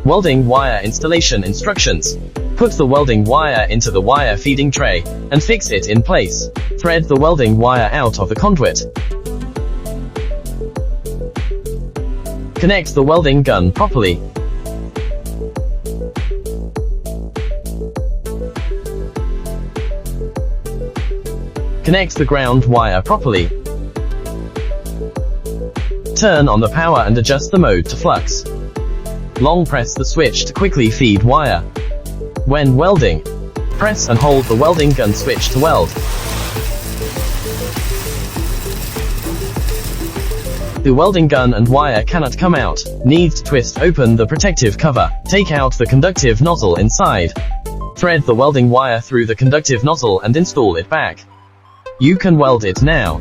Welding wire installation instructions. Put the welding wire into the wire feeding tray, and fix it in place. Thread the welding wire out of the conduit. Connect the welding gun properly. Connect the ground wire properly. Turn on the power and adjust the mode to flux. Long press the switch to quickly feed wire. When welding, press and hold the welding gun switch to weld. The welding gun and wire cannot come out. Need to twist open the protective cover. Take out the conductive nozzle inside. Thread the welding wire through the conductive nozzle and install it back. You can weld it now.